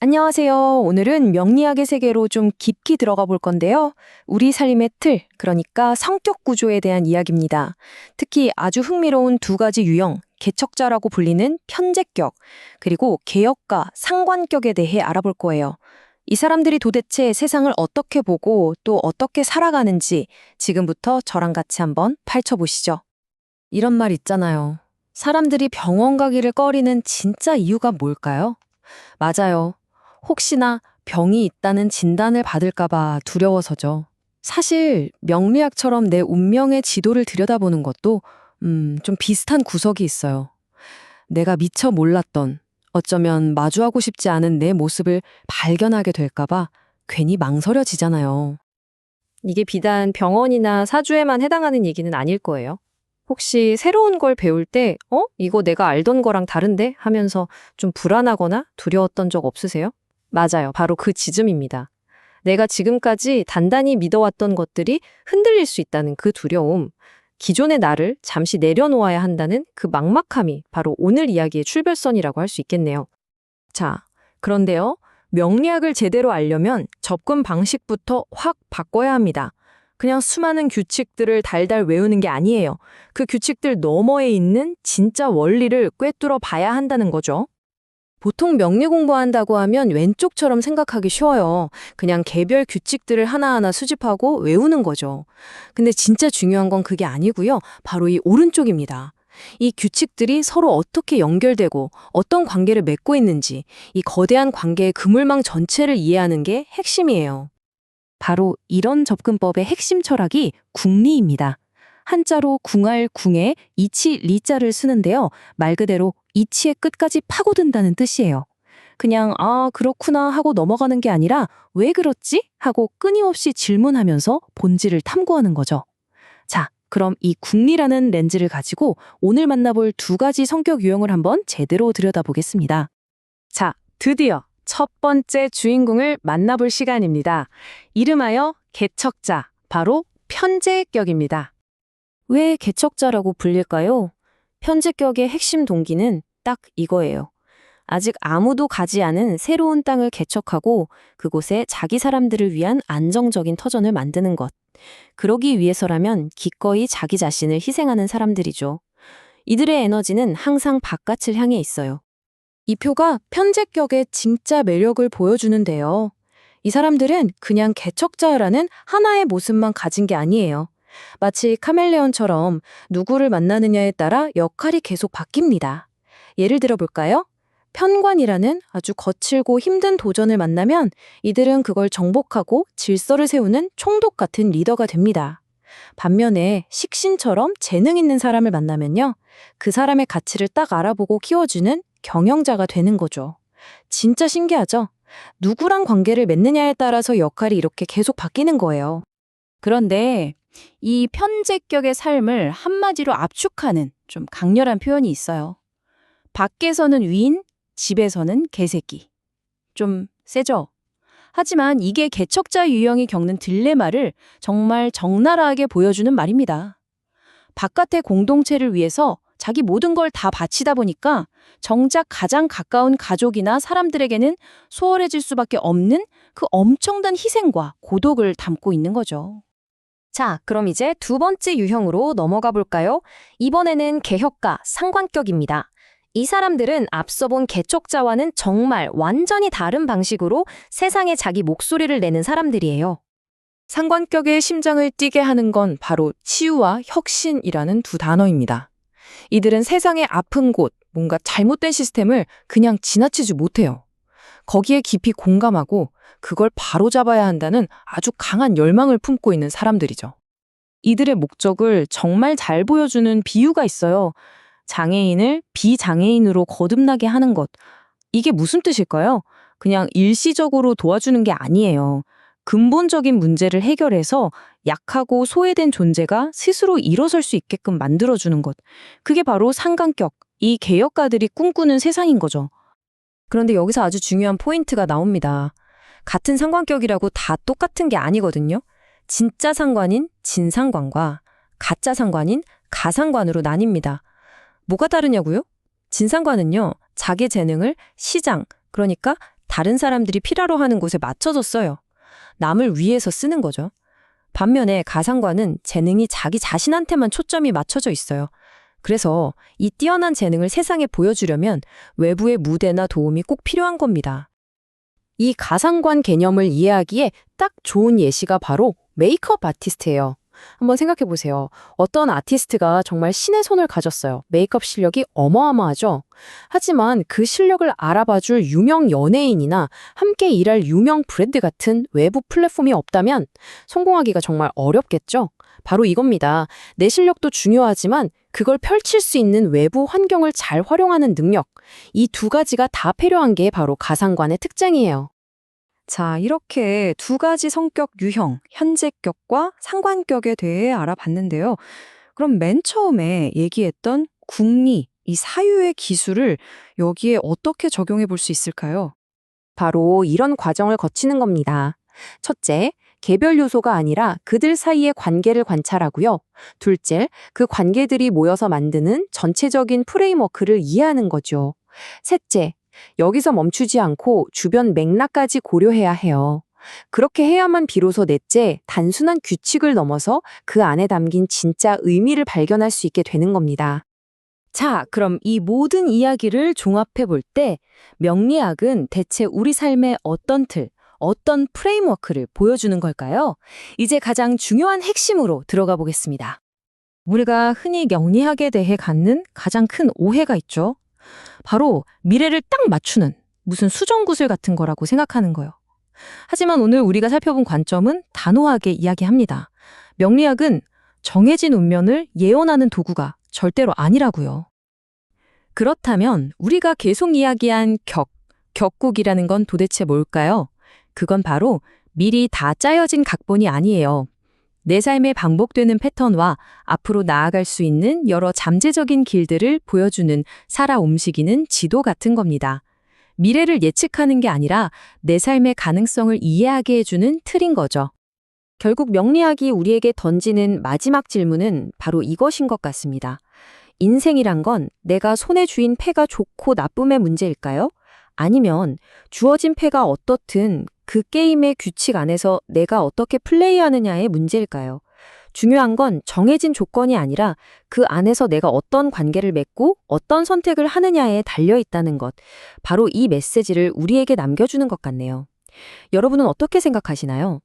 안녕하세요. 오늘은 명리학의 세계로 좀 깊이 들어가 볼 건데요. 우리 삶의 틀, 그러니까 성격 구조에 대한 이야기입니다. 특히 아주 흥미로운 두 가지 유형, 개척자라고 불리는 편제격, 그리고 개혁가, 상관격에 대해 알아볼 거예요. 이 사람들이 도대체 세상을 어떻게 보고 또 어떻게 살아가는지 지금부터 저랑 같이 한번 파헤쳐보시죠. 이런 말 있잖아요. 사람들이 병원 가기를 꺼리는 진짜 이유가 뭘까요? 맞아요. 혹시나 병이 있다는 진단을 받을까봐 두려워서죠. 사실 명리학처럼 내 운명의 지도를 들여다보는 것도 좀 비슷한 구석이 있어요. 내가 미처 몰랐던, 어쩌면 마주하고 싶지 않은 내 모습을 발견하게 될까봐 괜히 망설여지잖아요. 이게 비단 병원이나 사주에만 해당하는 얘기는 아닐 거예요. 혹시 새로운 걸 배울 때, 이거 내가 알던 거랑 다른데? 하면서 좀 불안하거나 두려웠던 적 없으세요? 맞아요. 바로 그 지점입니다. 내가 지금까지 단단히 믿어왔던 것들이 흔들릴 수 있다는 그 두려움, 기존의 나를 잠시 내려놓아야 한다는 그 막막함이 바로 오늘 이야기의 출발선이라고 할 수 있겠네요. 자, 그런데요. 명리학을 제대로 알려면 접근 방식부터 확 바꿔야 합니다. 그냥 수많은 규칙들을 달달 외우는 게 아니에요. 그 규칙들 너머에 있는 진짜 원리를 꿰뚫어 봐야 한다는 거죠. 보통 명리 공부한다고 하면 왼쪽처럼 생각하기 쉬워요. 그냥 개별 규칙들을 하나하나 수집하고 외우는 거죠. 근데 진짜 중요한 건 그게 아니고요. 바로 이 오른쪽입니다. 이 규칙들이 서로 어떻게 연결되고 어떤 관계를 맺고 있는지 이 거대한 관계의 그물망 전체를 이해하는 게 핵심이에요. 바로 이런 접근법의 핵심 철학이 궁리입니다. 한자로 궁할 궁에 이치 리자를 쓰는데요. 말 그대로 이치의 끝까지 파고든다는 뜻이에요. 그냥 그렇구나 하고 넘어가는 게 아니라 왜 그렇지? 하고 끊임없이 질문하면서 본질을 탐구하는 거죠. 자, 그럼 이 궁리라는 렌즈를 가지고 오늘 만나볼 두 가지 성격 유형을 한번 제대로 들여다보겠습니다. 자, 드디어 첫 번째 주인공을 만나볼 시간입니다. 이름하여 개척자, 바로 편제격입니다. 왜 개척자라고 불릴까요? 편제격의 핵심 동기는 딱 이거예요. 아직 아무도 가지 않은 새로운 땅을 개척하고 그곳에 자기 사람들을 위한 안정적인 터전을 만드는 것. 그러기 위해서라면 기꺼이 자기 자신을 희생하는 사람들이죠. 이들의 에너지는 항상 바깥을 향해 있어요. 이 표가 편제격의 진짜 매력을 보여주는데요. 이 사람들은 그냥 개척자라는 하나의 모습만 가진 게 아니에요. 마치 카멜레온처럼 누구를 만나느냐에 따라 역할이 계속 바뀝니다. 예를 들어 볼까요? 편관이라는 아주 거칠고 힘든 도전을 만나면 이들은 그걸 정복하고 질서를 세우는 총독 같은 리더가 됩니다. 반면에 식신처럼 재능 있는 사람을 만나면요. 그 사람의 가치를 딱 알아보고 키워주는 경영자가 되는 거죠. 진짜 신기하죠? 누구랑 관계를 맺느냐에 따라서 역할이 이렇게 계속 바뀌는 거예요. 그런데 이 편제격의 삶을 한마디로 압축하는 좀 강렬한 표현이 있어요. 밖에서는 위인, 집에서는 개새끼. 좀 세죠? 하지만 이게 개척자 유형이 겪는 딜레마를 정말 적나라하게 보여주는 말입니다. 바깥의 공동체를 위해서 자기 모든 걸 다 바치다 보니까 정작 가장 가까운 가족이나 사람들에게는 소홀해질 수밖에 없는 그 엄청난 희생과 고독을 담고 있는 거죠. 자, 그럼 이제 두 번째 유형으로 넘어가 볼까요? 이번에는 개혁가, 상관격입니다. 이 사람들은 앞서 본 개척자와는 정말 완전히 다른 방식으로 세상에 자기 목소리를 내는 사람들이에요. 상관격의 심장을 뛰게 하는 건 바로 치유와 혁신이라는 두 단어입니다. 이들은 세상의 아픈 곳, 뭔가 잘못된 시스템을 그냥 지나치지 못해요. 거기에 깊이 공감하고 그걸 바로잡아야 한다는 아주 강한 열망을 품고 있는 사람들이죠. 이들의 목적을 정말 잘 보여주는 비유가 있어요. 장애인을 비장애인으로 거듭나게 하는 것. 이게 무슨 뜻일까요? 그냥 일시적으로 도와주는 게 아니에요. 근본적인 문제를 해결해서 약하고 소외된 존재가 스스로 일어설 수 있게끔 만들어주는 것. 그게 바로 상관격, 이 개혁가들이 꿈꾸는 세상인 거죠. 그런데 여기서 아주 중요한 포인트가 나옵니다. 같은 상관격이라고 다 똑같은 게 아니거든요. 진짜 상관인 진상관과 가짜 상관인 가상관으로 나뉩니다. 뭐가 다르냐고요? 진상관은요, 자기 재능을 시장, 그러니까 다른 사람들이 필요로 하는 곳에 맞춰서 써요. 남을 위해서 쓰는 거죠. 반면에 가상관은 재능이 자기 자신한테만 초점이 맞춰져 있어요. 그래서 이 뛰어난 재능을 세상에 보여주려면 외부의 무대나 도움이 꼭 필요한 겁니다. 이 가상관 개념을 이해하기에 딱 좋은 예시가 바로 메이크업 아티스트예요. 한번 생각해 보세요. 어떤 아티스트가 정말 신의 손을 가졌어요. 메이크업 실력이 어마어마하죠. 하지만 그 실력을 알아봐줄 유명 연예인이나 함께 일할 유명 브랜드 같은 외부 플랫폼이 없다면 성공하기가 정말 어렵겠죠. 바로 이겁니다. 내 실력도 중요하지만 그걸 펼칠 수 있는 외부 환경을 잘 활용하는 능력. 이 두 가지가 다 필요한 게 바로 가상관의 특징이에요. 자, 이렇게 두 가지 성격 유형, 현재격과 상관격에 대해 알아봤는데요. 그럼 맨 처음에 얘기했던 궁리, 이 사유의 기술을 여기에 어떻게 적용해 볼 수 있을까요? 바로 이런 과정을 거치는 겁니다. 첫째, 개별 요소가 아니라 그들 사이의 관계를 관찰하고요. 둘째, 그 관계들이 모여서 만드는 전체적인 프레임워크를 이해하는 거죠. 셋째, 여기서 멈추지 않고 주변 맥락까지 고려해야 해요. 그렇게 해야만 비로소 넷째, 단순한 규칙을 넘어서 그 안에 담긴 진짜 의미를 발견할 수 있게 되는 겁니다. 자, 그럼 이 모든 이야기를 종합해 볼 때 명리학은 대체 우리 삶의 어떤 틀, 어떤 프레임워크를 보여주는 걸까요? 이제 가장 중요한 핵심으로 들어가 보겠습니다. 우리가 흔히 명리학에 대해 갖는 가장 큰 오해가 있죠. 바로 미래를 딱 맞추는 무슨 수정구슬 같은 거라고 생각하는 거예요. 하지만 오늘 우리가 살펴본 관점은 단호하게 이야기합니다. 명리학은 정해진 운명을 예언하는 도구가 절대로 아니라고요. 그렇다면 우리가 계속 이야기한 격국이라는 건 도대체 뭘까요? 그건 바로 미리 다 짜여진 각본이 아니에요. 내 삶에 반복되는 패턴과 앞으로 나아갈 수 있는 여러 잠재적인 길들을 보여주는 살아 움직이는 지도 같은 겁니다. 미래를 예측하는 게 아니라 내 삶의 가능성을 이해하게 해주는 틀인 거죠. 결국 명리학이 우리에게 던지는 마지막 질문은 바로 이것인 것 같습니다. 인생이란 건 내가 손에 쥔 패가 좋고 나쁨의 문제일까요? 아니면 주어진 패가 어떻든 그 게임의 규칙 안에서 내가 어떻게 플레이하느냐의 문제일까요? 중요한 건 정해진 조건이 아니라 그 안에서 내가 어떤 관계를 맺고 어떤 선택을 하느냐에 달려 있다는 것. 바로 이 메시지를 우리에게 남겨주는 것 같네요. 여러분은 어떻게 생각하시나요?